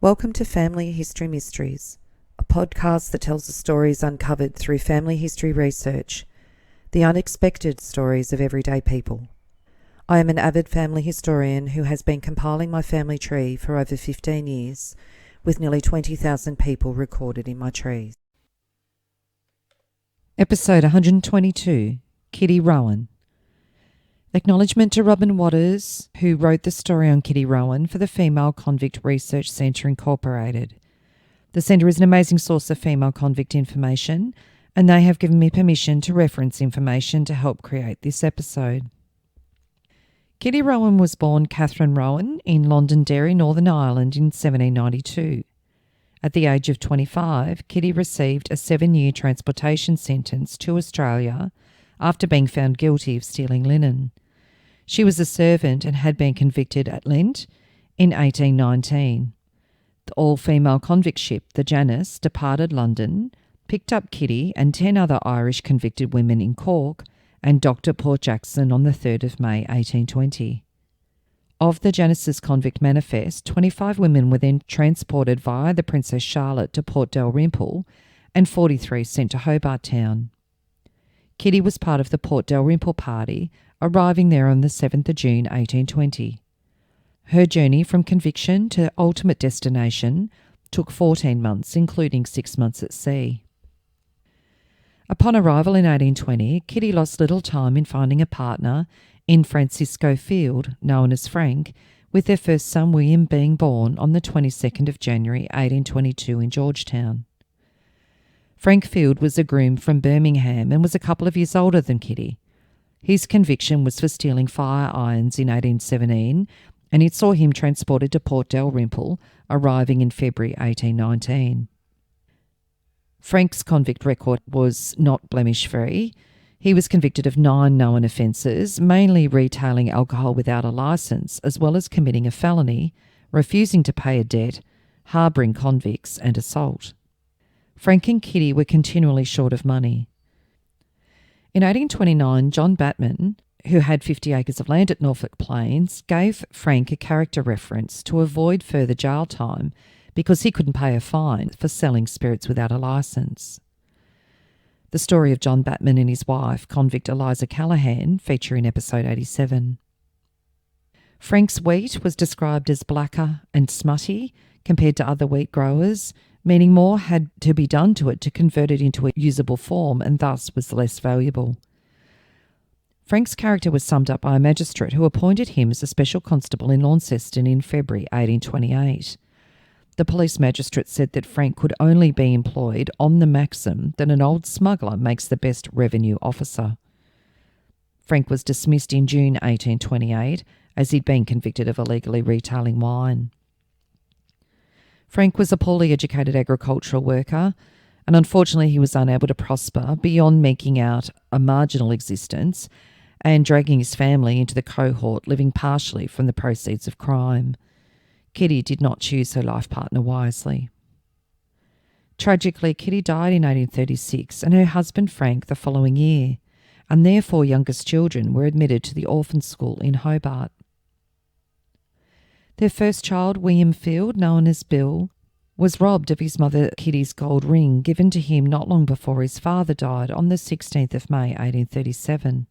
Welcome to Family History Mysteries, a podcast that tells the stories uncovered through family history research, the unexpected stories of everyday people. I am an avid family historian who has been compiling my family tree for over 15 years, with nearly 20,000 people recorded in my trees. Episode 122, Kitty Rowan. Acknowledgement to Robin Waters, who wrote the story on Kitty Rowan for the Female Convict Research Centre Incorporated. The centre is an amazing source of female convict information, and they have given me permission to reference information to help create this episode. Kitty Rowan was born Catherine Rowan in Londonderry, Northern Ireland in 1792. At the age of 25, Kitty received a 7-year transportation sentence to Australia after being found guilty of stealing linen. She was a servant and had been convicted at Lent in 1819. The all-female convict ship, the Janice, departed London, picked up Kitty and 10 other Irish convicted women in Cork and docked at Port Jackson on the 3rd of May 1820. Of the Janice's convict manifest, 25 women were then transported via the Princess Charlotte to Port Dalrymple and 43 sent to Hobart Town. Kitty was part of the Port Dalrymple party, arriving there on the 7th of June 1820. Her journey from conviction to ultimate destination took 14 months, including 6 months at sea. Upon arrival in 1820, Kitty lost little time in finding a partner in Francisco Field, known as Frank, with their first son William being born on the 22nd of January 1822 in Georgetown. Frank Field was a groom from Birmingham and was a couple of years older than Kitty. His conviction was for stealing fire irons in 1817, and it saw him transported to Port Dalrymple, arriving in February 1819. Frank's convict record was not blemish-free. He was convicted of 9 known offences, mainly retailing alcohol without a licence, as well as committing a felony, refusing to pay a debt, harbouring convicts and assault. Frank and Kitty were continually short of money. In 1829, John Batman, who had 50 acres of land at Norfolk Plains, gave Frank a character reference to avoid further jail time because he couldn't pay a fine for selling spirits without a licence. The story of John Batman and his wife, convict Eliza Callahan, feature in episode 87. Frank's wheat was described as blacker and smutty compared to other wheat growers, meaning more had to be done to it to convert it into a usable form and thus was less valuable. Frank's character was summed up by a magistrate who appointed him as a special constable in Launceston in February 1828. The police magistrate said that Frank could only be employed on the maxim that an old smuggler makes the best revenue officer. Frank was dismissed in June 1828 as he'd been convicted of illegally retailing wine. Frank was a poorly educated agricultural worker, and unfortunately he was unable to prosper beyond making out a marginal existence and dragging his family into the cohort, living partially from the proceeds of crime. Kitty did not choose her life partner wisely. Tragically, Kitty died in 1836 and her husband Frank the following year, and their 4 youngest children were admitted to the orphan school in Hobart. Their first child, William Field, known as Bill, was robbed of his mother Kitty's gold ring given to him not long before his father died on the 16th of May 1837.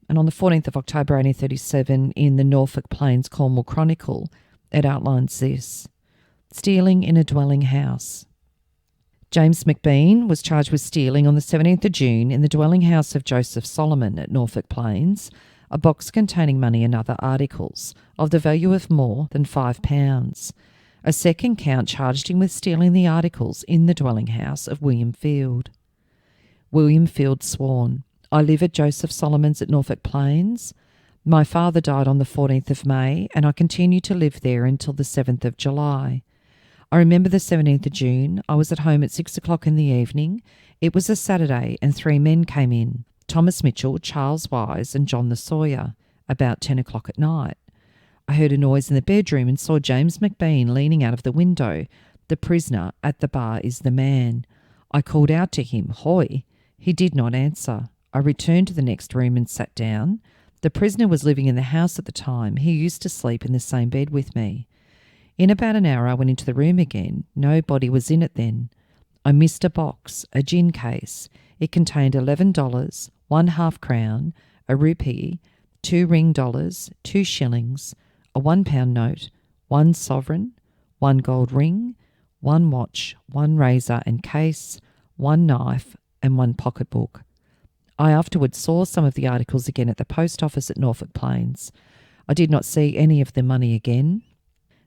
And on the 14th of October 1837, in the Norfolk Plains Cornwall Chronicle, it outlines this: stealing in a dwelling house. James McBean was charged with stealing on the 17th of June in the dwelling house of Joseph Solomon at Norfolk Plains, a box containing money and other articles of the value of more than £5. A second count charged him with stealing the articles in the dwelling house of William Field. William Field sworn, "I live at Joseph Solomon's at Norfolk Plains. My father died on the 14th of May and I continue to live there until the 7th of July. I remember the 17th of June. I was at home at 6 o'clock in the evening. It was a Saturday and 3 men came in, Thomas Mitchell, Charles Wise and John the Sawyer, about 10 o'clock at night. I heard a noise in the bedroom and saw James McBean leaning out of the window. The prisoner at the bar is the man. I called out to him, 'Hoy!' He did not answer. I returned to the next room and sat down. The prisoner was living in the house at the time. He used to sleep in the same bed with me. In about an hour I went into the room again. Nobody was in it then. I missed a box, a gin case. It contained $11, 1/2 crown, a rupee, 2 ring dollars, 2 shillings, a £1 note, 1 sovereign, 1 gold ring, 1 watch, 1 razor and case, 1 knife and 1 pocketbook. I afterwards saw some of the articles again at the post office at Norfolk Plains. I did not see any of the money again.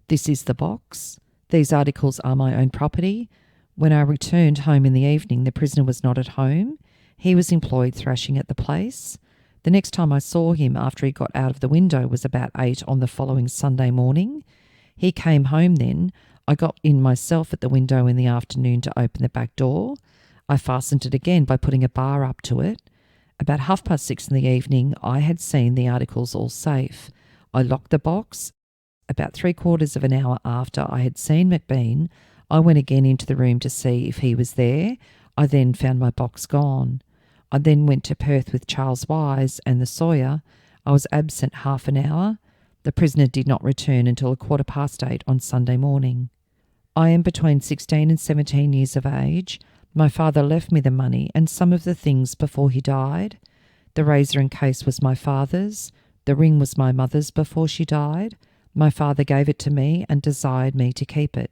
This is the box. These articles are my own property. When I returned home in the evening, the prisoner was not at home. He was employed thrashing at the place. The next time I saw him after he got out of the window was about 8 on the following Sunday morning. He came home then. I got in myself at the window in the afternoon to open the back door. I fastened it again by putting a bar up to it. About 6:30 in the evening, I had seen the articles all safe. I locked the box. About 3/4 of an hour after I had seen McBean, I went again into the room to see if he was there. I then found my box gone. I then went to Perth with Charles Wise and the Sawyer. I was absent half an hour. The prisoner did not return until 8:15 on Sunday morning. I am between 16 and 17 years of age. My father left me the money and some of the things before he died. The razor and case was my father's. The ring was my mother's before she died. My father gave it to me and desired me to keep it.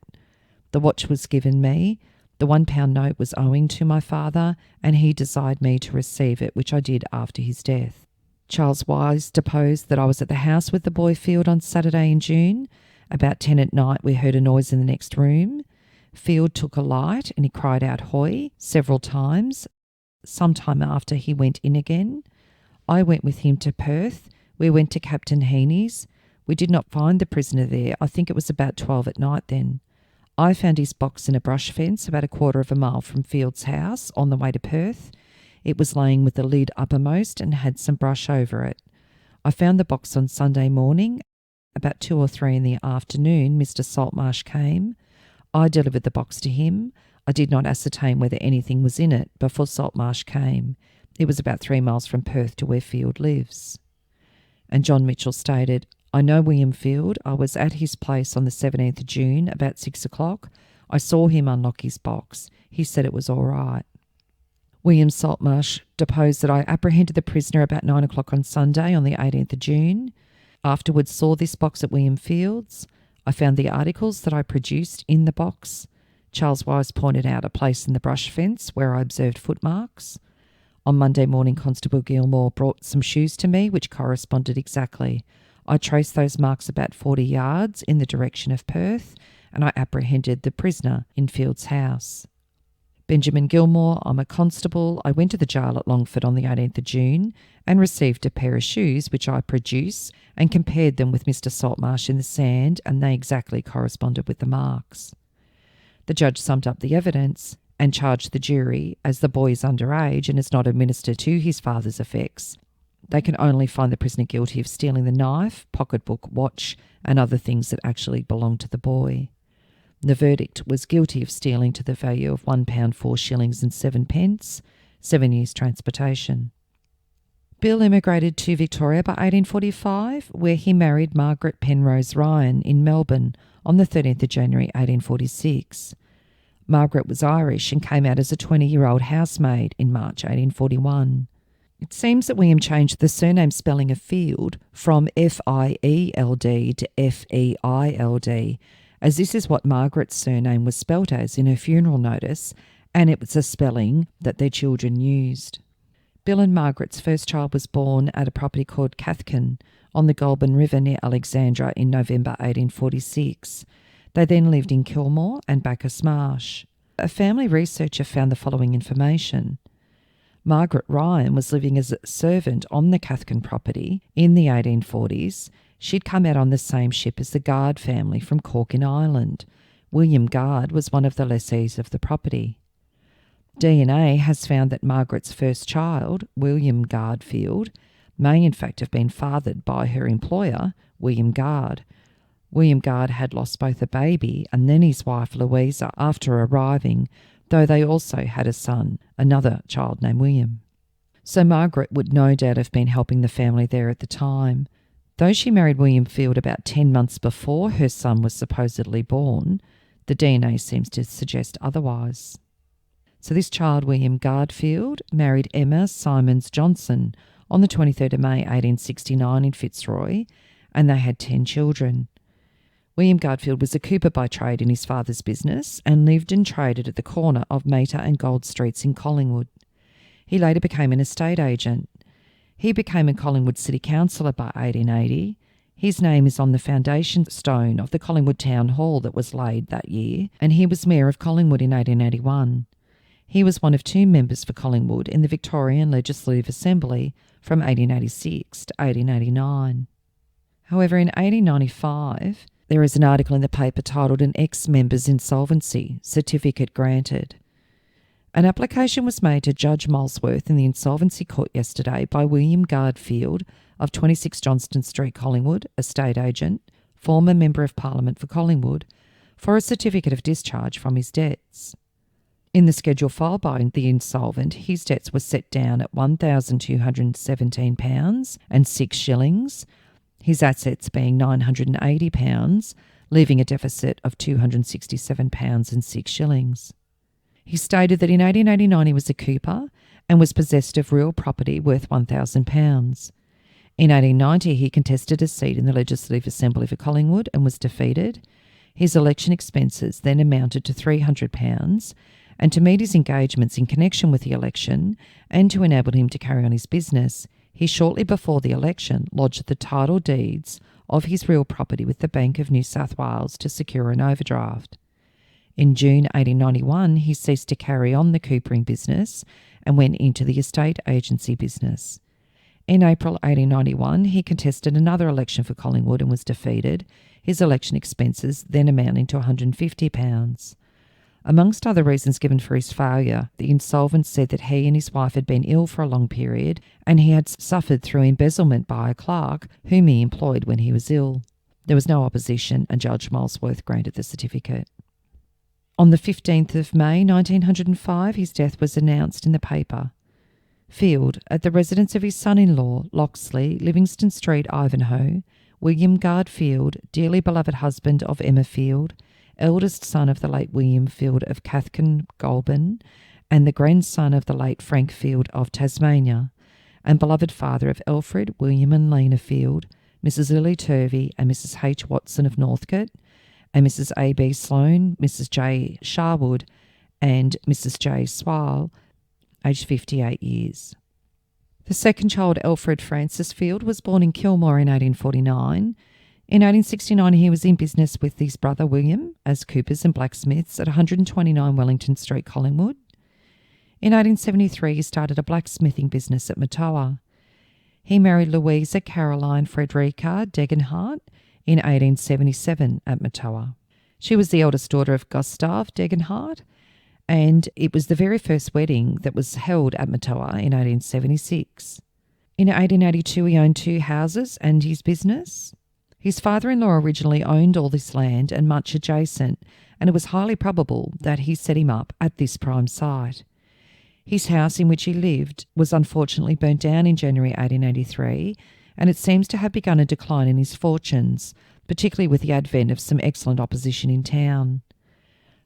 The watch was given me. The £1 note was owing to my father, and he desired me to receive it, which I did after his death. Charles Wise deposed that I was at the house with the boy Field on Saturday in June. About 10 at night we heard a noise in the next room. Field took a light and he cried out "Hoy" several times. Some time after he went in again. I went with him to Perth. We went to Captain Heaney's. We did not find the prisoner there. I think it was about 12 at night then. I found his box in a brush fence about 1/4 mile from Field's house on the way to Perth. It was laying with the lid uppermost and had some brush over it. I found the box on Sunday morning. About 2 or 3 in the afternoon, Mr. Saltmarsh came. I delivered the box to him. I did not ascertain whether anything was in it before Saltmarsh came. It was about 3 miles from Perth to where Field lives. And John Mitchell stated, I know William Field. I was at his place on the 17th of June, about 6 o'clock. I saw him unlock his box. He said it was all right. William Saltmarsh deposed that I apprehended the prisoner about 9 o'clock on Sunday on the 18th of June. Afterwards saw this box at William Field's. I found the articles that I produced in the box. Charles Wise pointed out a place in the brush fence where I observed footmarks. On Monday morning, Constable Gilmore brought some shoes to me which corresponded exactly. I traced those marks about 40 yards in the direction of Perth, and I apprehended the prisoner in Field's house. Benjamin Gilmore, I'm a constable. I went to the jail at Longford on the 18th of June and received a pair of shoes which I produced and compared them with Mr. Saltmarsh in the sand, and they exactly corresponded with the marks. The judge summed up the evidence and charged the jury, as the boy is underage and is not a minister to his father's effects. They can only find the prisoner guilty of stealing the knife, pocketbook, watch, and other things that actually belonged to the boy. The verdict was guilty of stealing to the value of £1 4 shillings and 7 pence, 7 years transportation. Bill emigrated to Victoria by 1845, where he married Margaret Penrose Ryan in Melbourne on the 13th of January 1846. Margaret was Irish and came out as a 20-year-old housemaid in March 1841. It seems that William changed the surname spelling of Field from F-I-E-L-D to F-E-I-L-D, as this is what Margaret's surname was spelt as in her funeral notice, and it was a spelling that their children used. Bill and Margaret's first child was born at a property called Cathkin on the Goulburn River near Alexandra in November 1846. They then lived in Kilmore and Bacchus Marsh. A family researcher found the following information. Margaret Ryan was living as a servant on the Cathkin property in the 1840s. She'd come out on the same ship as the Guard family from Cork in Ireland. William Guard was one of the lessees of the property. DNA has found that Margaret's first child, William Guardfield, may in fact have been fathered by her employer, William Guard. William Guard had lost both a baby and then his wife Louisa after arriving, though they also had a son, another child named William. So Margaret would no doubt have been helping the family there at the time. Though she married William Field about 10 months before her son was supposedly born, the DNA seems to suggest otherwise. So this child, William Garfield, married Emma Simons Johnson on the 23rd of May 1869 in Fitzroy, and they had 10 children. William Garfield was a cooper by trade in his father's business and lived and traded at the corner of Mater and Gold Streets in Collingwood. He later became an estate agent. He became a Collingwood City Councillor by 1880. His name is on the foundation stone of the Collingwood Town Hall that was laid that year, and he was Mayor of Collingwood in 1881. He was one of 2 members for Collingwood in the Victorian Legislative Assembly from 1886 to 1889. However, in 1895, there is an article in the paper titled "An Ex-Member's Insolvency, Certificate Granted." An application was made to Judge Molesworth in the Insolvency Court yesterday by William Garfield of 26 Johnston Street, Collingwood, estate agent, former Member of Parliament for Collingwood, for a certificate of discharge from his debts. In the schedule filed by the insolvent, his debts were set down at £1,217 and 6 shillings, his assets being £980, leaving a deficit of £267 and 6 shillings. He stated that in 1889 he was a cooper and was possessed of real property worth £1,000. In 1890 he contested a seat in the Legislative Assembly for Collingwood and was defeated. His election expenses then amounted to £300, and to meet his engagements in connection with the election and to enable him to carry on his business, he shortly before the election lodged the title deeds of his real property with the Bank of New South Wales to secure an overdraft. In June 1891, he ceased to carry on the coopering business and went into the estate agency business. In April 1891, he contested another election for Collingwood and was defeated, his election expenses then amounting to £150. Amongst other reasons given for his failure, the insolvent said that he and his wife had been ill for a long period and he had suffered through embezzlement by a clerk whom he employed when he was ill. There was no opposition and Judge Molesworth granted the certificate. On the 15th of May 1905, his death was announced in the paper. Field, at the residence of his son-in-law, Loxley, Livingston Street, Ivanhoe, William Garfield, dearly beloved husband of Emma Field, eldest son of the late William Field of Cathkin Goulburn, and the grandson of the late Frank Field of Tasmania, and beloved father of Alfred, William and Lena Field, Mrs. Lily Turvey and Mrs. H. Watson of Northcote, and Mrs. A. B. Sloane, Mrs. J. Sharwood, and Mrs. J. Swale, aged 58 years. The second child, Alfred Francis Field, was born in Kilmore in 1849. In 1869, he was in business with his brother William as coopers and blacksmiths at 129 Wellington Street, Collingwood. In 1873, he started a blacksmithing business at Matoa. He married Louisa Caroline Frederica Degenhardt in 1877 at Matoa. She was the eldest daughter of Gustav Degenhardt, and it was the very first wedding that was held at Matoa in 1876. In 1882, he owned 2 houses and his business. His father-in-law originally owned all this land and much adjacent, and it was highly probable that he set him up at this prime site. His house in which he lived was unfortunately burnt down in January 1883, and it seems to have begun a decline in his fortunes, particularly with the advent of some excellent opposition in town.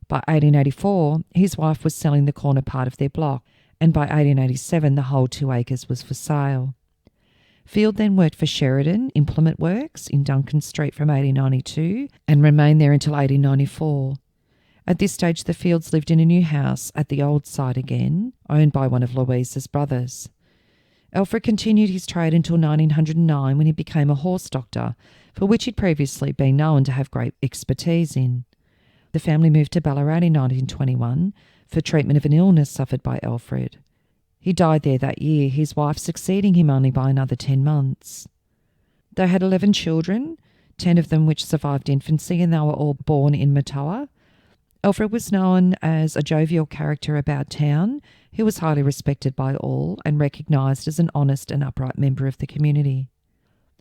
By 1884, his wife was selling the corner part of their block, and by 1887 the whole 2 acres was for sale. Field then worked for Sheridan Implement Works in Duncan Street from 1892 and remained there until 1894. At this stage, the Fields lived in a new house at the old site again, owned by one of Louisa's brothers. Alfred continued his trade until 1909 when he became a horse doctor, for which he'd previously been known to have great expertise in. The family moved to Ballarat in 1921 for treatment of an illness suffered by Alfred. He died there that year, his wife succeeding him only by another 10 months. They had 11 children, 10 of them which survived infancy, and they were all born in Matoa. Alfred was known as a jovial character about town who was highly respected by all and recognised as an honest and upright member of the community.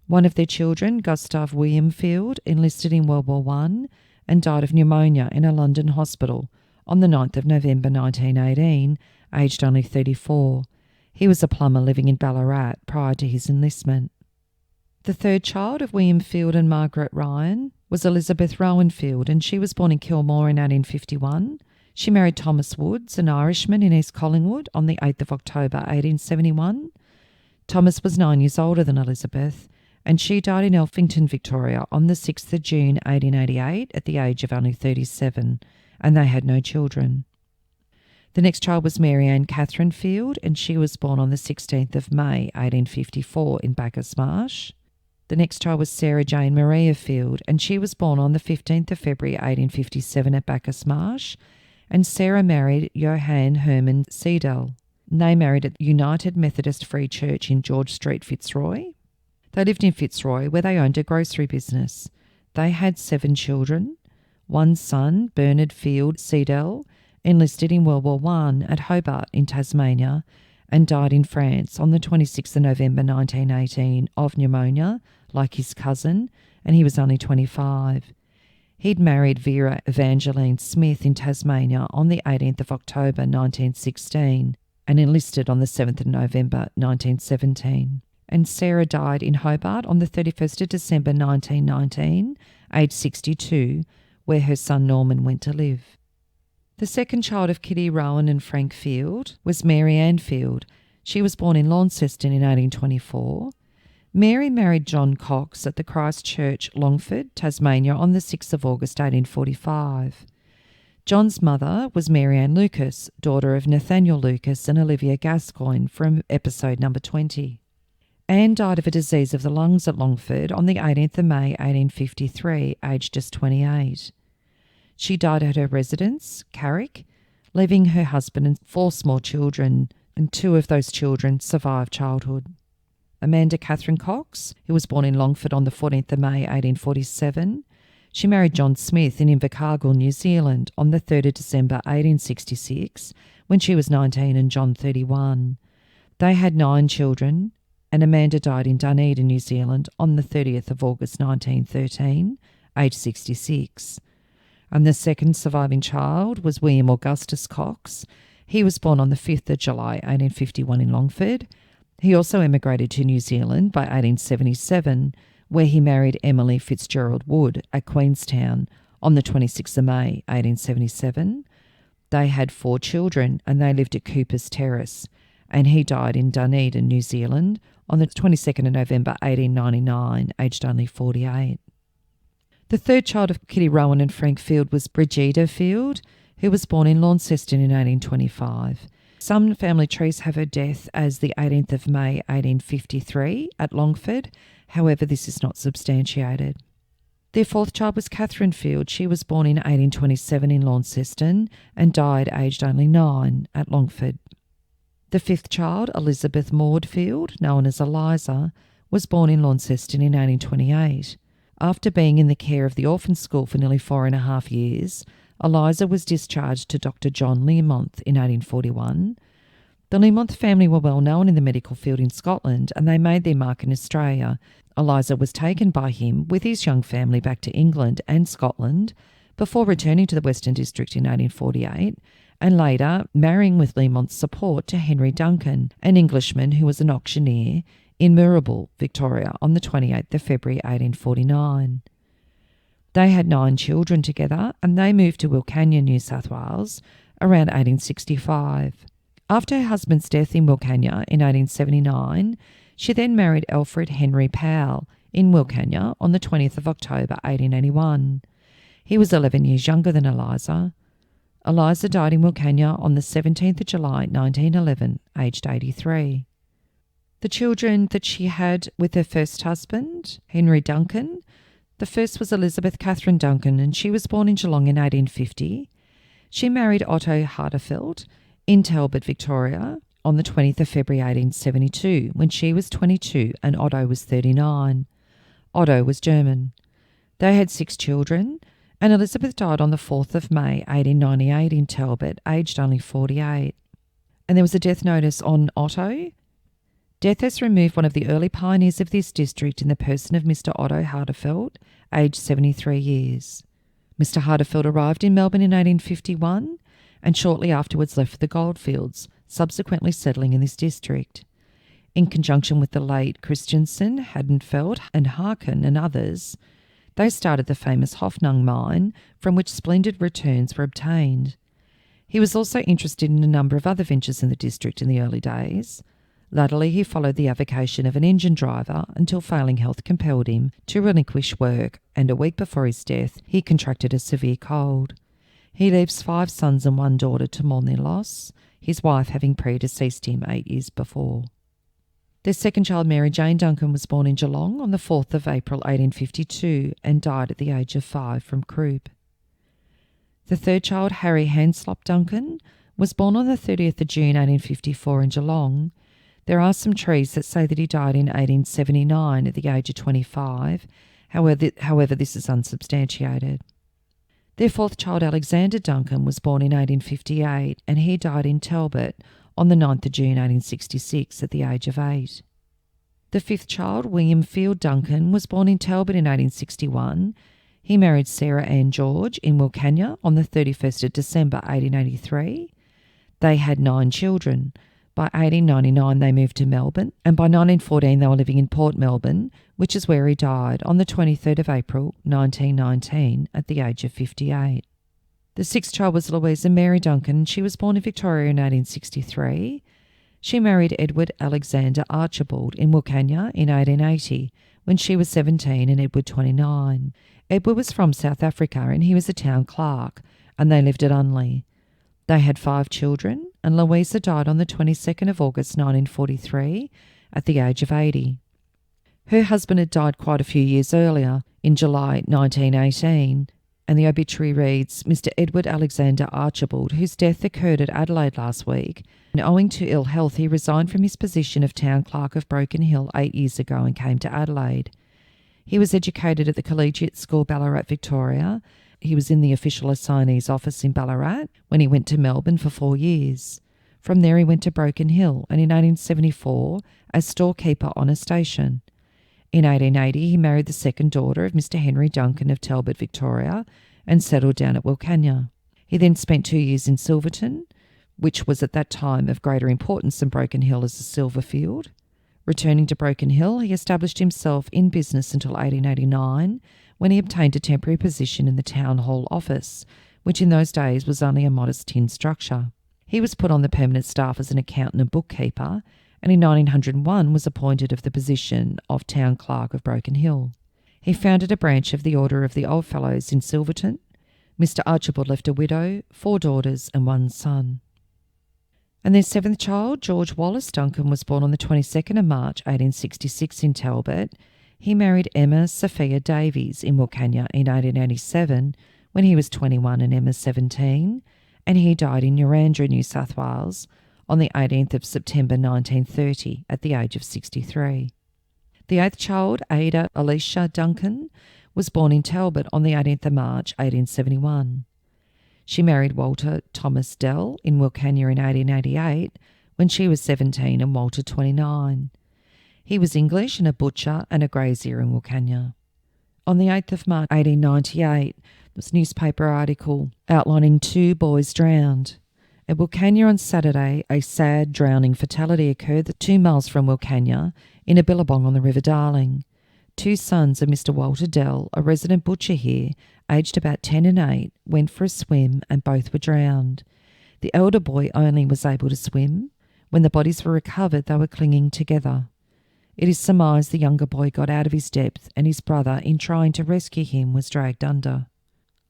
One of their children, Gustav William Field, enlisted in World War I and died of pneumonia in a London hospital on the 9th of November 1918, aged only 34. He was a plumber living in Ballarat prior to his enlistment. The third child of William Field and Margaret Ryan was Elizabeth Rowan Field, and she was born in Kilmore in 1851. She married Thomas Woods, an Irishman in East Collingwood, on the 8th of October 1871. Thomas was 9 years older than Elizabeth, and she died in Elphington, Victoria, on the 6th of June 1888 at the age of only 37, and they had no children. The next child was Mary Ann Catherine Field, and she was born on the 16th of May 1854 in Bacchus Marsh. The next child was Sarah Jane Maria Field, and she was born on the 15th of February 1857 at Bacchus Marsh, and Sarah married Johann Herman Seidel. They married at the United Methodist Free Church in George Street, Fitzroy. They lived in Fitzroy, where they owned a grocery business. They had 7 children. One son, Bernard Field Seidel, enlisted in World War I at Hobart in Tasmania and died in France on the 26th of November 1918 of pneumonia, like his cousin, and he was only 25. He'd married Vera Evangeline Smith in Tasmania on the 18th of October 1916 and enlisted on the 7th of November 1917. And Sarah died in Hobart on the 31st of December 1919, aged 62, where her son Norman went to live. The second child of Kitty Rowan and Frank Field was Mary Ann Field. She was born in Launceston in 1824. Mary married John Cox at the Christ Church, Longford, Tasmania, on the 6th of August 1845. John's mother was Mary Ann Lucas, daughter of Nathaniel Lucas and Olivia Gascoigne from episode number 20. Anne died of a disease of the lungs at Longford on the 18th of May 1853, aged just 28. She died at her residence, Carrick, leaving her husband and 4 small children, and 2 of those children survived childhood. Amanda Catherine Cox, who was born in Longford on the 14th of May 1847, she married John Smith in Invercargill, New Zealand, on the 3rd of December 1866, when she was 19 and John 31. They had 9 children, and Amanda died in Dunedin, New Zealand, on the 30th of August 1913, aged 66. And the second surviving child was William Augustus Cox. He was born on the 5th of July 1851 in Longford. He also emigrated to New Zealand by 1877, where he married Emily Fitzgerald Wood at Queenstown on the 26th of May 1877. They had 4 children and they lived at Cooper's Terrace, and he died in Dunedin, New Zealand on the 22nd of November 1899, aged only 48. The third child of Kitty Rowan and Frank Field was Brigida Field, who was born in Launceston in 1825. Some family trees have her death as the 18th of May 1853 at Longford. However, this is not substantiated. Their fourth child was Catherine Field. She was born in 1827 in Launceston and died aged only 9 at Longford. The fifth child, Elizabeth Maud Field, known as Eliza, was born in Launceston in 1828. After being in the care of the orphan school for nearly 4.5 years, Eliza was discharged to Dr. John Learmonth in 1841. The Learmonth family were well known in the medical field in Scotland, and they made their mark in Australia. Eliza was taken by him with his young family back to England and Scotland before returning to the Western District in 1848, and later marrying with Learmonth's support to Henry Duncan, an Englishman who was an auctioneer in Moorabool, Victoria, on the 28th of February 1849. They had 9 children together, and they moved to Wilcannia, New South Wales, around 1865. After her husband's death in Wilcannia in 1879, she then married Alfred Henry Powell in Wilcannia on the 20th of October 1881. He was 11 years younger than Eliza. Eliza died in Wilcannia on the 17th of July 1911, aged 83. The children that she had with her first husband, Henry Duncan, the first was Elizabeth Catherine Duncan, and she was born in Geelong in 1850. She married Otto Harderfeld in Talbot, Victoria, on the 20th of February 1872, when she was 22 and Otto was 39. Otto was German. They had 6 children, and Elizabeth died on the 4th of May 1898 in Talbot, aged only 48. And there was a death notice on Otto. Death has removed one of the early pioneers of this district in the person of Mr. Otto Harderfeld, aged 73 years. Mr. Harderfeld arrived in Melbourne in 1851 and shortly afterwards left for the goldfields, subsequently settling in this district. in conjunction with the late Christensen, Hadenfeld and Harkin and others, they started the famous Hoffnung mine, from which splendid returns were obtained. He was also interested in a number of other ventures in the district in the early days. Latterly, he followed the avocation of an engine driver until failing health compelled him to relinquish work, and a week before his death, he contracted a severe cold. He leaves 5 sons and 1 daughter to mourn their loss, his wife having predeceased him 8 years before. Their second child, Mary Jane Duncan, was born in Geelong on the 4th of April 1852 and died at the age of 5 from croup. The third child, Harry Hanslop Duncan, was born on the 30th of June 1854 in Geelong. There are some trees that say that he died in 1879 at the age of 25. However, this is unsubstantiated. Their fourth child, Alexander Duncan, was born in 1858 and he died in Talbot on the 9th of June 1866 at the age of 8. The fifth child, William Field Duncan, was born in Talbot in 1861. He married Sarah Ann George in Wilcannia on the 31st of December 1883. They had 9 children. By 1899 they moved to Melbourne, and by 1914 they were living in Port Melbourne, which is where he died on the 23rd of April 1919 at the age of 58. The sixth child was Louisa Mary Duncan. She was born in Victoria in 1863. She married Edward Alexander Archibald in Wilcannia in 1880 when she was 17 and Edward 29. Edward was from South Africa and he was a town clerk, and they lived at Unley. They had 5 children, and Louisa died on the 22nd of August 1943 at the age of 80. Her husband had died quite a few years earlier, in July 1918, and the obituary reads, Mr. Edward Alexander Archibald, whose death occurred at Adelaide last week, and owing to ill health he resigned from his position of town clerk of Broken Hill 8 years ago and came to Adelaide. He was educated at the Collegiate School Ballarat, Victoria. He was in the official assignee's office in Ballarat when he went to Melbourne for 4 years. From there he went to Broken Hill, and in 1874 as storekeeper on a station. In 1880 he married the second daughter of Mr. Henry Duncan of Talbot, Victoria, and settled down at Wilcannia. He then spent 2 years in Silverton, which was at that time of greater importance than Broken Hill as a silver field. Returning to Broken Hill, he established himself in business until 1889, when he obtained a temporary position in the Town Hall office, which in those days was only a modest tin structure. He was put on the permanent staff as an accountant and bookkeeper, and in 1901 was appointed of the position of Town Clerk of Broken Hill. He founded a branch of the Order of the Oddfellows in Silverton. Mr. Archibald left a widow, 4 daughters and 1 son. And their seventh child, George Wallace Duncan, was born on the 22nd of March 1866 in Talbot. He married Emma Sophia Davies in Wilcannia in 1887 when he was 21 and Emma 17, and he died in Narrandera, New South Wales on the 18th of September 1930 at the age of 63. The eighth child, Ada Alicia Duncan, was born in Talbot on the 18th of March 1871. She married Walter Thomas Dell in Wilcannia in 1888 when she was 17 and Walter 29. He was English and a butcher and a grazier in Wilcannia. On the 8th of March 1898, there was a newspaper article outlining 2 boys drowned. At Wilcannia on Saturday, a sad drowning fatality occurred 2 miles from Wilcannia in a billabong on the River Darling. 2 sons of Mr. Walter Dell, a resident butcher here, aged about 10 and 8, went for a swim and both were drowned. The elder boy only was able to swim. When the bodies were recovered, they were clinging together. It is surmised the younger boy got out of his depth and his brother, in trying to rescue him, was dragged under.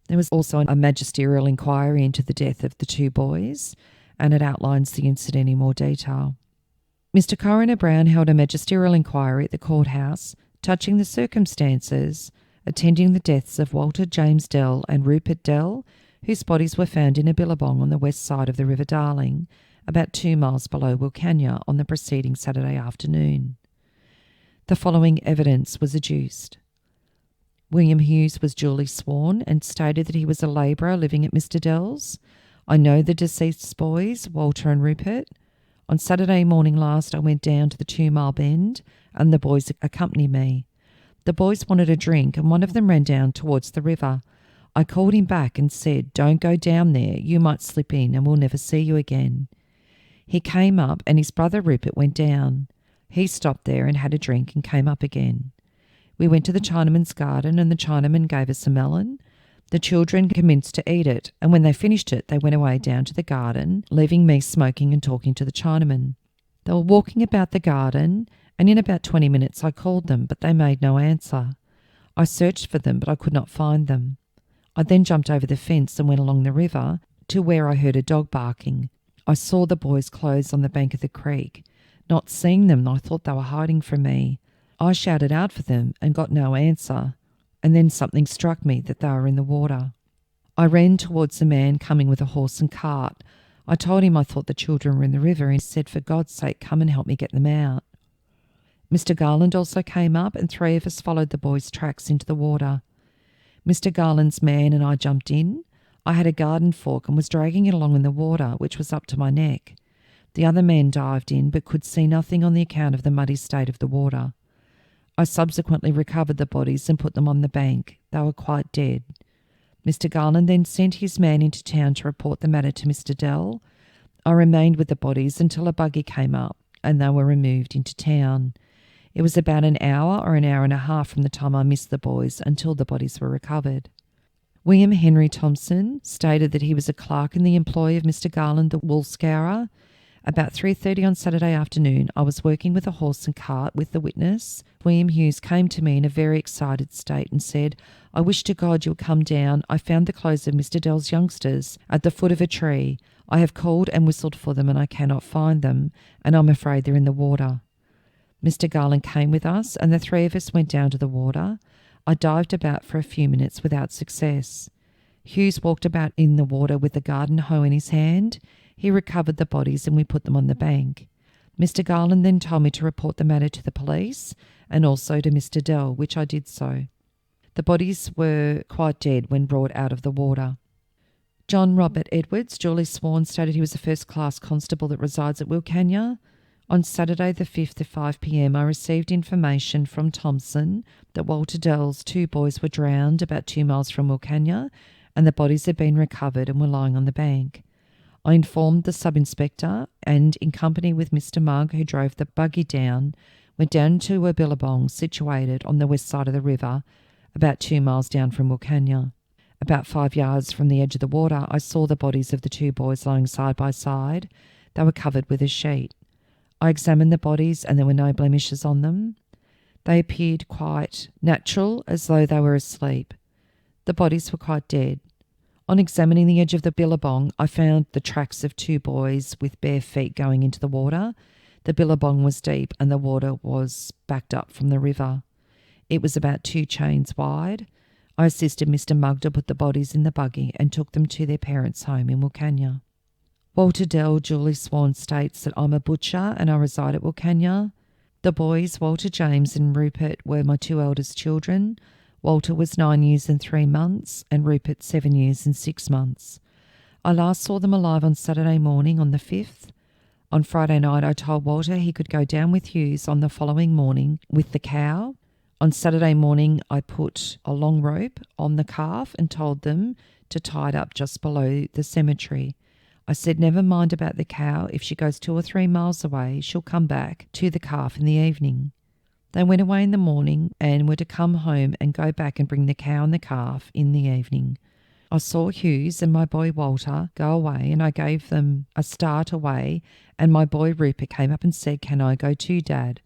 There was also a magisterial inquiry into the death of the 2 boys, and it outlines the incident in more detail. Mr. Coroner Brown held a magisterial inquiry at the courthouse touching the circumstances attending the deaths of Walter James Dell and Rupert Dell, whose bodies were found in a billabong on the west side of the River Darling, about 2 miles below Wilcannia on the preceding Saturday afternoon. The following evidence was adduced. William Hughes was duly sworn and stated that he was a labourer living at Mr. Dell's. I know the deceased's boys, Walter and Rupert. On Saturday morning last I went down to the 2 Mile Bend and the boys accompanied me. The boys wanted a drink and one of them ran down towards the river. I called him back and said, "Don't go down there, you might slip in and we'll never see you again." He came up and his brother Rupert went down. He stopped there and had a drink and came up again. We went to the Chinaman's garden and the Chinaman gave us a melon. The children commenced to eat it, and when they finished it, they went away down to the garden, leaving me smoking and talking to the Chinaman. They were walking about the garden, and in about 20 minutes I called them, but they made no answer. I searched for them, but I could not find them. I then jumped over the fence and went along the river to where I heard a dog barking. I saw the boys' clothes on the bank of the creek. Not seeing them, I thought they were hiding from me. I shouted out for them and got no answer, and then something struck me that they were in the water. I ran towards the man coming with a horse and cart. I told him I thought the children were in the river, and he said, "For God's sake, come and help me get them out." Mr. Garland also came up, and 3 of us followed the boys' tracks into the water. Mr. Garland's man and I jumped in. I had a garden fork and was dragging it along in the water, which was up to my neck. The other man dived in, but could see nothing on the account of the muddy state of the water. I subsequently recovered the bodies and put them on the bank. They were quite dead. Mr. Garland then sent his man into town to report the matter to Mr. Dell. I remained with the bodies until a buggy came up, and they were removed into town. It was about an hour or an hour and a half from the time I missed the boys until the bodies were recovered. William Henry Thompson stated that he was a clerk in the employ of Mr. Garland, the wool scourer. About 3:30 on Saturday afternoon, I was working with a horse and cart with the witness. William Hughes came to me in a very excited state and said, "I wish to God you would come down. I found the clothes of Mr. Dell's youngsters at the foot of a tree. I have called and whistled for them and I cannot find them, and I'm afraid they're in the water." Mr. Garland came with us, and the 3 of us went down to the water. I dived about for a few minutes without success. Hughes walked about in the water with the garden hoe in his hand. He recovered the bodies and we put them on the bank. Mr. Garland then told me to report the matter to the police and also to Mr. Dell, which I did so. The bodies were quite dead when brought out of the water. John Robert Edwards, duly sworn, stated he was a first-class constable that resides at Wilcannia. On Saturday the 5th at 5 p.m, I received information from Thompson that Walter Dell's 2 boys were drowned about 2 miles from Wilcannia, and the bodies had been recovered and were lying on the bank. I informed the sub-inspector, and in company with Mr. Mugg, who drove the buggy down, went down to a billabong situated on the west side of the river, about 2 miles down from Wilcannia. About 5 yards from the edge of the water, I saw the bodies of the 2 boys lying side by side. They were covered with a sheet. I examined the bodies and there were no blemishes on them. They appeared quite natural, as though they were asleep. The bodies were quite dead. On examining the edge of the billabong, I found the tracks of 2 boys with bare feet going into the water. The billabong was deep and the water was backed up from the river. It was about 2 chains wide. I assisted Mr. Mugg to put the bodies in the buggy and took them to their parents' home in Wilcannia. Walter Dell, duly sworn, states that I'm a butcher and I reside at Wilcannia. The boys, Walter James and Rupert, were my 2 eldest children. Walter was 9 years and 3 months and Rupert 7 years and 6 months. I last saw them alive on Saturday morning on the 5th. On Friday night I told Walter he could go down with Hughes on the following morning with the cow. On Saturday morning I put a long rope on the calf and told them to tie it up just below the cemetery. I said, never mind about the cow. If she goes 2 or 3 miles away, she'll come back to the calf in the evening. They went away in the morning and were to come home and go back and bring the cow and the calf in the evening. I saw Hughes and my boy Walter go away and I gave them a start away, and my boy Rupert came up and said, "Can I go too, Dad?"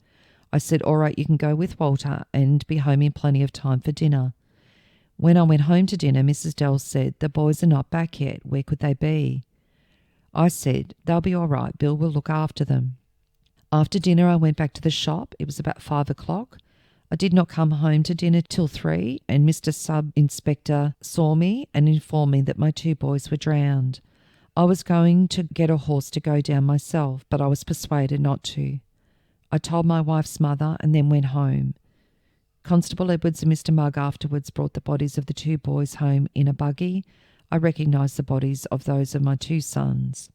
I said, "All right, you can go with Walter and be home in plenty of time for dinner." When I went home to dinner, Mrs. Dell said, "The boys are not back yet. Where could they be?" I said, "They'll be all right. Bill will look after them." After dinner, I went back to the shop. It was about 5 o'clock. I did not come home to dinner till 3, and Mr. Sub-Inspector saw me and informed me that my 2 boys were drowned. I was going to get a horse to go down myself, but I was persuaded not to. I told my wife's mother and then went home. Constable Edwards and Mr. Mugg afterwards brought the bodies of the 2 boys home in a buggy. I recognised the bodies of those of my 2 sons.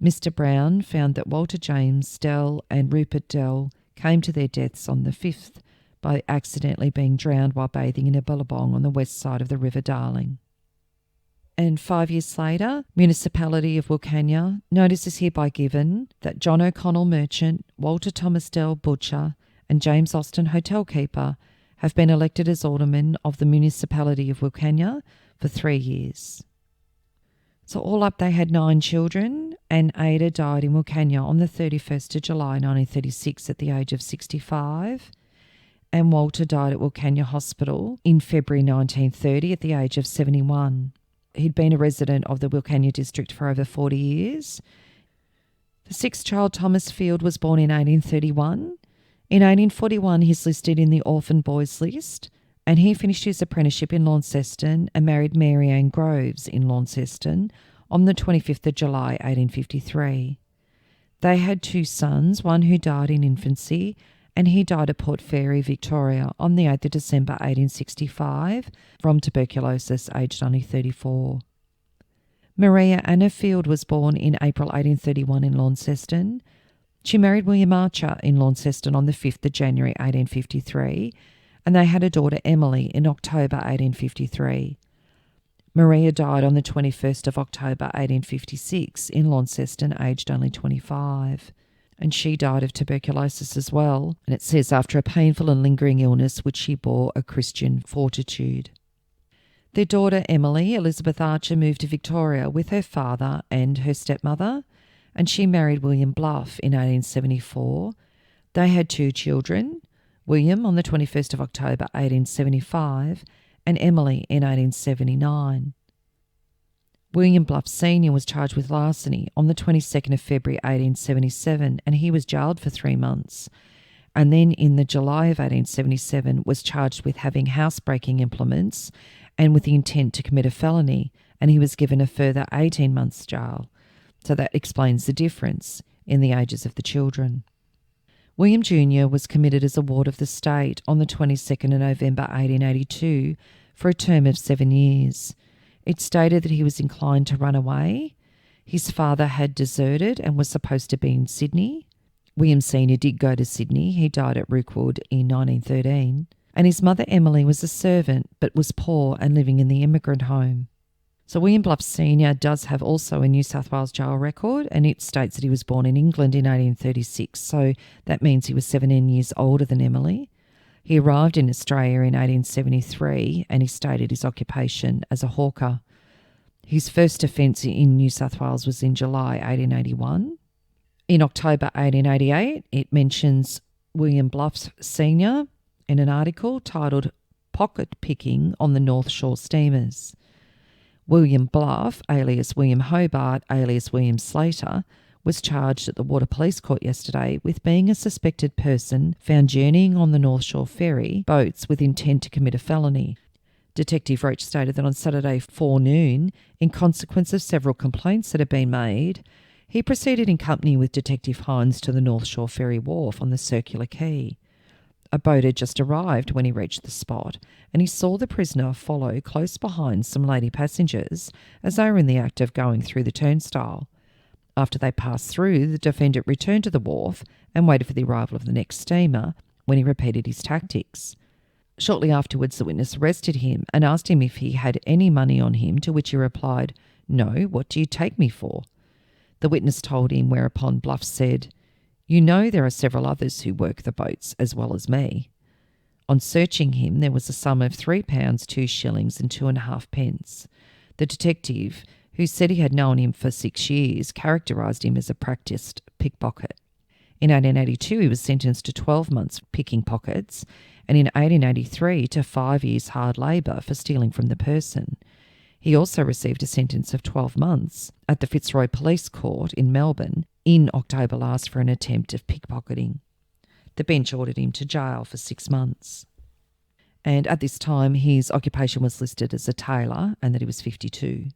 Mr. Brown found that Walter James Dell and Rupert Dell came to their deaths on the 5th by accidentally being drowned while bathing in a billabong on the west side of the River Darling. And 5 years later, Municipality of Wilcannia, notice is hereby given that John O'Connell Merchant, Walter Thomas Dell Butcher, and James Austin Hotel Keeper have been elected as aldermen of the Municipality of Wilcannia for 3 years. So all up they had 9 children, and Ada died in Wilcannia on the 31st of July 1936 at the age of 65, and Walter died at Wilcannia Hospital in February 1930 at the age of 71. He'd been a resident of the Wilcannia district for over 40 years. The 6th child, Thomas Field, was born in 1831. In 1841, he's listed in the Orphan Boys list, and he finished his apprenticeship in Launceston and married Mary Ann Groves in Launceston on the 25th of July 1853. They had 2 sons, one who died in infancy, and he died at Port Fairy, Victoria on the 8th of December 1865 from tuberculosis, aged only 34. Maria Anna Field was born in April 1831 in Launceston. She married William Archer in Launceston on the 5th of January 1853, and they had a daughter, Emily, in October 1853. Maria died on the 21st of October 1856 in Launceston, aged only 25. And she died of tuberculosis as well, and it says after a painful and lingering illness which she bore a Christian fortitude. Their daughter Emily, Elizabeth Archer, moved to Victoria with her father and her stepmother, and she married William Bluff in 1874. They had 2 children, William on the 21st of October 1875 and Emily in 1879. William Bluff Sr. was charged with larceny on the 22nd of February 1877, and he was jailed for 3 months. And then in the July of 1877 was charged with having housebreaking implements and with the intent to commit a felony, and he was given a further 18 months jail. So that explains the difference in the ages of the children. William Jr. was committed as a ward of the state on the 22nd of November 1882 for a term of 7 years. It stated that he was inclined to run away. His father had deserted and was supposed to be in Sydney. William Sr. did go to Sydney. He died at Rookwood in 1913. And his mother Emily was a servant but was poor and living in the immigrant home. So William Bluff Sr. does have also a New South Wales jail record, and it states that he was born in England in 1836. So that means he was 17 years older than Emily. He arrived in Australia in 1873 and he stated his occupation as a hawker. His first offence in New South Wales was in July 1881. In October 1888, it mentions William Bluff Sr. in an article titled Pocket Picking on the North Shore Steamers. William Bluff, alias William Hobart, alias William Slater, was charged at the Water Police Court yesterday with being a suspected person found journeying on the North Shore ferry boats with intent to commit a felony. Detective Roach stated that on Saturday forenoon, in consequence of several complaints that had been made, he proceeded in company with Detective Hines to the North Shore ferry wharf on the Circular Quay. A boat had just arrived when he reached the spot, and he saw the prisoner follow close behind some lady passengers as they were in the act of going through the turnstile. After they passed through, the defendant returned to the wharf and waited for the arrival of the next steamer, when he repeated his tactics. Shortly afterwards, the witness arrested him and asked him if he had any money on him, to which he replied, "No, what do you take me for?" The witness told him, whereupon Bluff said, "You know there are several others who work the boats as well as me." On searching him, there was a sum of £3, 2 shillings and 2.5 pence. The detective, who said he had known him for 6 years, characterised him as a practised pickpocket. In 1882, he was sentenced to 12 months picking pockets, and in 1883 to 5 years hard labour for stealing from the person. He also received a sentence of 12 months at the Fitzroy Police Court in Melbourne in October last for an attempt of pickpocketing. The bench ordered him to jail for 6 months. And at this time, his occupation was listed as a tailor and that he was 52.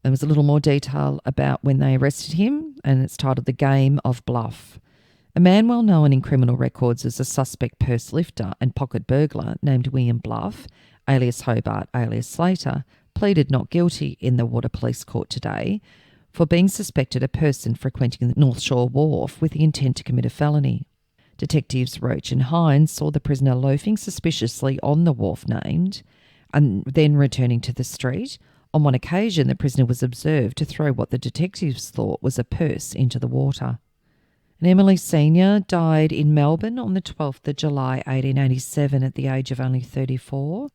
There was a little more detail about when they arrested him, and it's titled The Game of Bluff. A man well known in criminal records as a suspect purse lifter and pocket burglar named William Bluff, alias Hobart, alias Slater, pleaded not guilty in the Water Police Court today for being suspected a person frequenting the North Shore Wharf with the intent to commit a felony. Detectives Roach and Hines saw the prisoner loafing suspiciously on the wharf named and then returning to the street, On one occasion, the prisoner was observed to throw what the detectives thought was a purse into the water. And Emily Sr. died in Melbourne on the 12th of July 1887 at the age of only 34.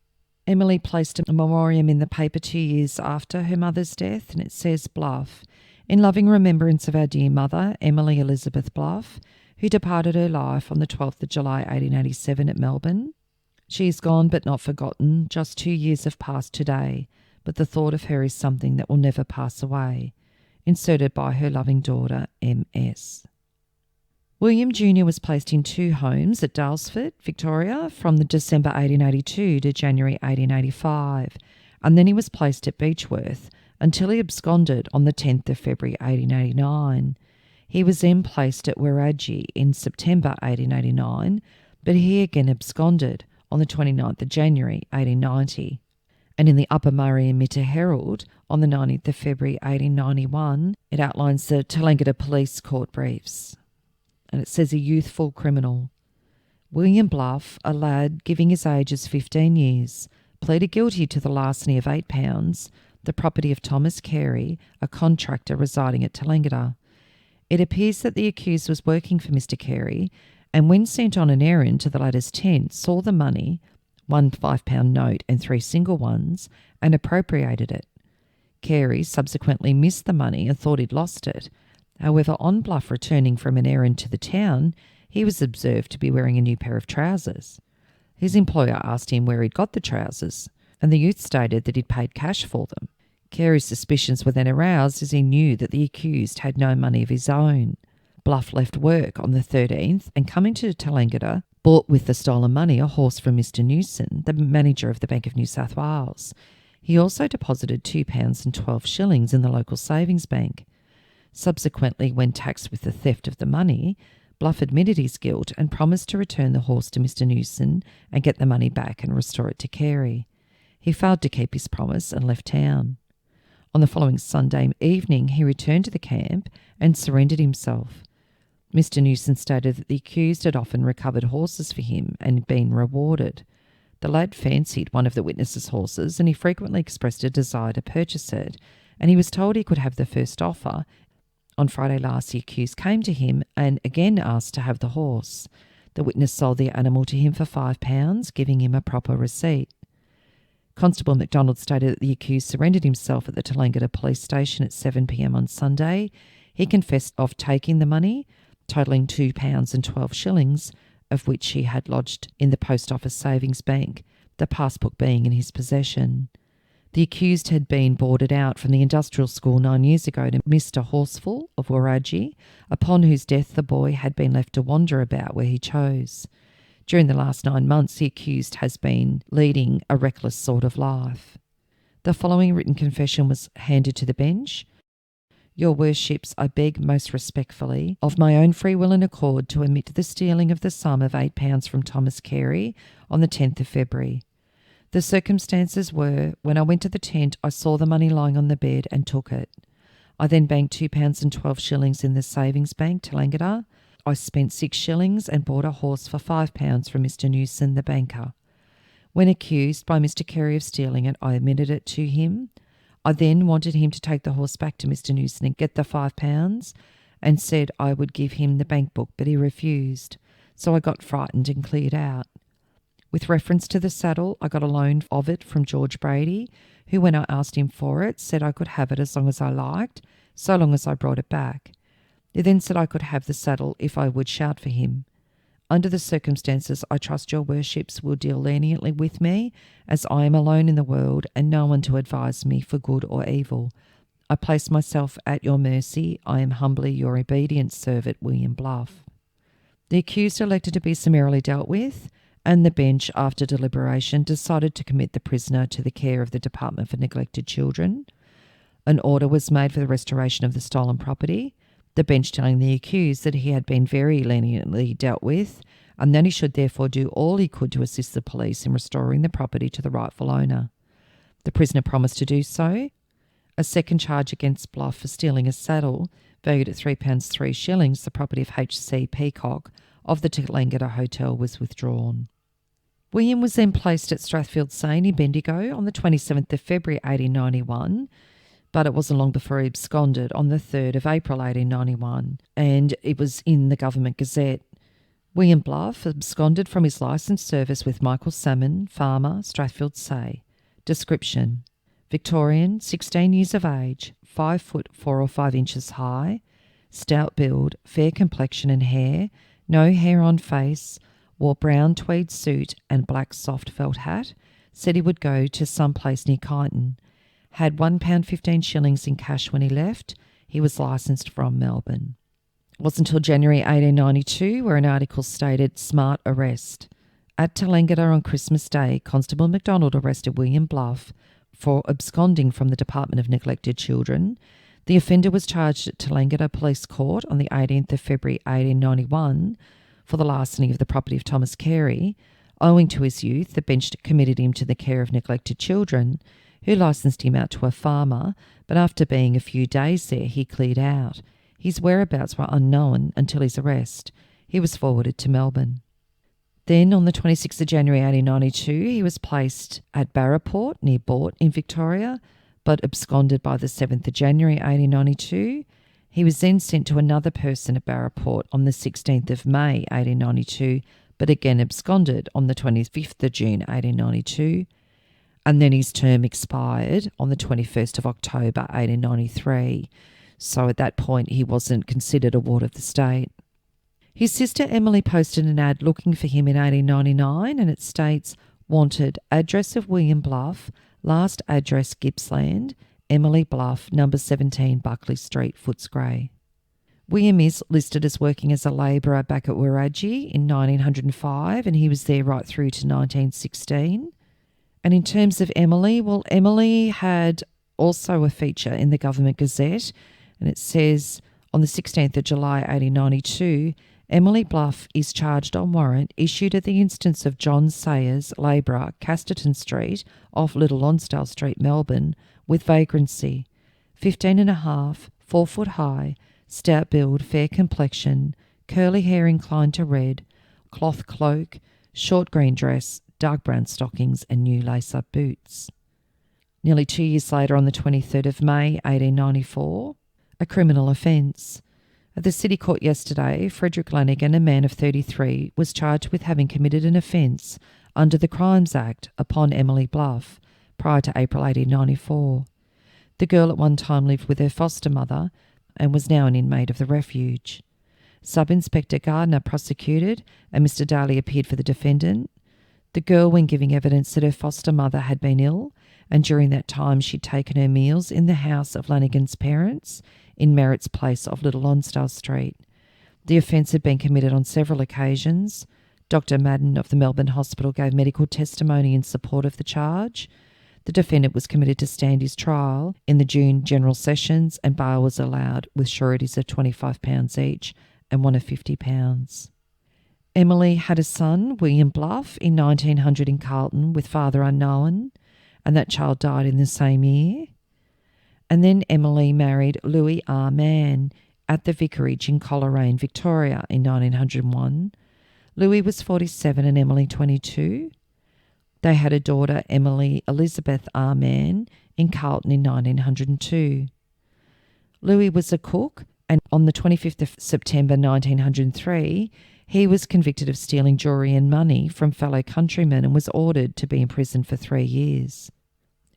Emily placed a memoriam in the paper 2 years after her mother's death, and it says, "Bluff, in loving remembrance of our dear mother, Emily Elizabeth Bluff, who departed her life on the 12th of July 1887 at Melbourne. She is gone but not forgotten. Just 2 years have passed today, but the thought of her is something that will never pass away." Inserted by her loving daughter, M.S. William Jr. was placed in 2 homes at Daylesford, Victoria, from the December 1882 to January 1885, and then he was placed at Beechworth until he absconded on the 10th of February 1889. He was then placed at Wiradjuri in September 1889, but he again absconded on the 29th of January 1890. And in the Upper Murray and Mitter Herald on the 19th of February 1891, it outlines the Tallangatta Police Court briefs. And it says, a youthful criminal. William Bluff, a lad giving his age as 15 years, pleaded guilty to the larceny of £8, the property of Thomas Carey, a contractor residing at Tallangatta. It appears that the accused was working for Mr. Carey, and when sent on an errand to the latter's tent, saw the money, one £5 note and 3 single ones, and appropriated it. Carey subsequently missed the money and thought he'd lost it. However, on Bluff returning from an errand to the town, he was observed to be wearing a new pair of trousers. His employer asked him where he'd got the trousers, and the youth stated that he'd paid cash for them. Carey's suspicions were then aroused as he knew that the accused had no money of his own. Bluff left work on the 13th and, coming to Tallangatta, bought with the stolen money a horse from Mr. Newson, the manager of the Bank of New South Wales. He also deposited £2 and 12 shillings in the local savings bank. Subsequently, when taxed with the theft of the money, Bluff admitted his guilt and promised to return the horse to Mr. Newson and get the money back and restore it to Carey. He failed to keep his promise and left town. On the following Sunday evening, he returned to the camp and surrendered himself. Mr. Newson stated that the accused had often recovered horses for him and been rewarded. The lad fancied one of the witnesses' horses, and he frequently expressed a desire to purchase it, and he was told he could have the first offer. On Friday last, the accused came to him and again asked to have the horse. The witness sold the animal to him for £5, giving him a proper receipt. Constable MacDonald stated that the accused surrendered himself at the Tallangatta police station at 7 p.m. on Sunday. He confessed of taking the money, totalling £2 and 12 shillings, of which he had lodged in the Post Office Savings Bank, the passbook being in his possession. The accused had been boarded out from the industrial school 9 years ago to Mr. Horseful of Wiradjuri, upon whose death the boy had been left to wander about where he chose. During the last 9 months, the accused has been leading a reckless sort of life. The following written confession was handed to the bench. Your worships, I beg most respectfully, of my own free will and accord, to admit the stealing of the sum of £8 from Thomas Carey on the 10th of February. The circumstances were, when I went to the tent, I saw the money lying on the bed and took it. I then banked £2 and 12 shillings in the savings bank, Tallangatta. I spent 6 shillings and bought a horse for £5 from Mr. Newson, the banker. When accused by Mr. Carey of stealing it, I admitted it to him. I then wanted him to take the horse back to Mr. Newson and get the £5, and said I would give him the bank book, but he refused. So I got frightened and cleared out. With reference to the saddle, I got a loan of it from George Brady, who, when I asked him for it, said I could have it as long as I liked, so long as I brought it back. He then said I could have the saddle if I would shout for him. Under the circumstances, I trust your worships will deal leniently with me, as I am alone in the world and no one to advise me for good or evil. I place myself at your mercy. I am humbly your obedient servant, William Bluff. The accused elected to be summarily dealt with, and the bench, after deliberation, decided to commit the prisoner to the care of the Department for Neglected Children. An order was made for the restoration of the stolen property, the bench telling the accused that he had been very leniently dealt with, and that he should therefore do all he could to assist the police in restoring the property to the rightful owner. The prisoner promised to do so. A second charge against Bluff for stealing a saddle, valued at £3 3 shillings, the property of H.C. Peacock, of the Tallangatta Hotel, was withdrawn. William was then placed at Strathfield Saint in Bendigo on the 27th of February 1891, but it wasn't long before he absconded on the 3rd of April 1891, and it was in the Government Gazette. William Bluff absconded from his licensed service with Michael Salmon, farmer, Strathfield Say. Description: Victorian, 16 years of age, 5 foot 4 or 5 inches high, stout build, fair complexion and hair, no hair on face, wore brown tweed suit and black soft felt hat, said he would go to some place near Kyneton, had £1.15 in cash when he left. He was licensed from Melbourne. It wasn't until January 1892 where an article stated smart arrest. At Tallangatta on Christmas Day, Constable MacDonald arrested William Bluff for absconding from the Department of Neglected Children. The offender was charged at Tallangatta Police Court on the 18th of February 1891 for the larceny of the property of Thomas Carey. Owing to his youth, the bench committed him to the care of neglected children, who licensed him out to a farmer, but after being a few days there, he cleared out. His whereabouts were unknown until his arrest. He was forwarded to Melbourne. Then, on the 26th of January 1892, he was placed at Barraport, near Boort in Victoria, but absconded by the 7th of January 1892. He was then sent to another person at Barraport on the 16th of May 1892, but again absconded on the 25th of June 1892. And then his term expired on the 21st of October 1893. So at that point, he wasn't considered a ward of the state. His sister Emily posted an ad looking for him in 1899, and it states, wanted, address of William Bluff, last address Gippsland, Emily Bluff, number 17 Buckley Street, Footscray. William is listed as working as a labourer back at Wiradjuri in 1905, and he was there right through to 1916. And in terms of Emily, well, Emily had also a feature in the Government Gazette, and it says, on the 16th of July 1892, Emily Bluff is charged on warrant issued at the instance of John Sayers, labourer, Casterton Street, off Little Lonsdale Street, Melbourne, with vagrancy, 15.5, 4 foot high, stout build, fair complexion, curly hair inclined to red, cloth cloak, short green dress, dark brown stockings and new lace-up boots. Nearly 2 years later, on the 23rd of May 1894, a criminal offence. At the City Court yesterday, Frederick Lanigan, a man of 33, was charged with having committed an offence under the Crimes Act upon Emily Bluff prior to April 1894. The girl at one time lived with her foster mother and was now an inmate of the refuge. Sub-Inspector Gardner prosecuted and Mr. Daly appeared for the defendant. The girl, when giving evidence that her foster mother had been ill and during that time she'd taken her meals in the house of Lanigan's parents in Merritt's Place off Little Lonsdale Street. The offence had been committed on several occasions. Dr. Madden of the Melbourne Hospital gave medical testimony in support of the charge. The defendant was committed to stand his trial in the June General Sessions, and bail was allowed with sureties of £25 each and one of £50. Emily had a son, William Bluff, in 1900 in Carlton with father unknown, and that child died in the same year. And then Emily married Louis R. Mann at the vicarage in Coleraine, Victoria in 1901. Louis was 47 and Emily 22. They had a daughter, Emily Elizabeth R. Mann, in Carlton in 1902. Louis was a cook, and on the 25th of September 1903, he was convicted of stealing jewellery and money from fellow countrymen and was ordered to be imprisoned for 3 years.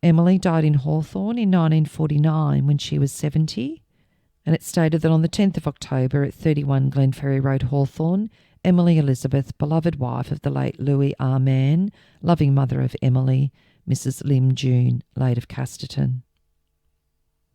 Emily died in Hawthorn in 1949 when she was 70, and it stated that on the 10th of October at 31 Glenferrie Road, Hawthorn, Emily Elizabeth, beloved wife of the late Louis R. Mann, loving mother of Emily, Mrs. Lim June, late of Casterton.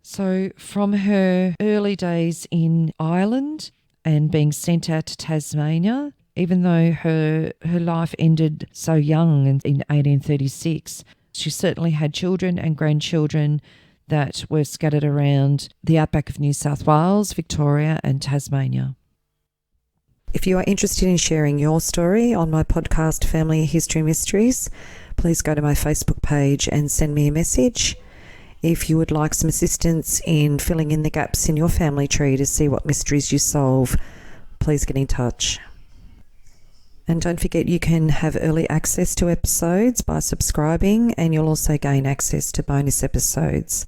So from her early days in Ireland and being sent out to Tasmania, even though her life ended so young in 1836, she certainly had children and grandchildren that were scattered around the outback of New South Wales, Victoria and Tasmania. If you are interested in sharing your story on my podcast, Family History Mysteries, please go to my Facebook page and send me a message. If you would like some assistance in filling in the gaps in your family tree to see what mysteries you solve, please get in touch. And don't forget, you can have early access to episodes by subscribing, and you'll also gain access to bonus episodes.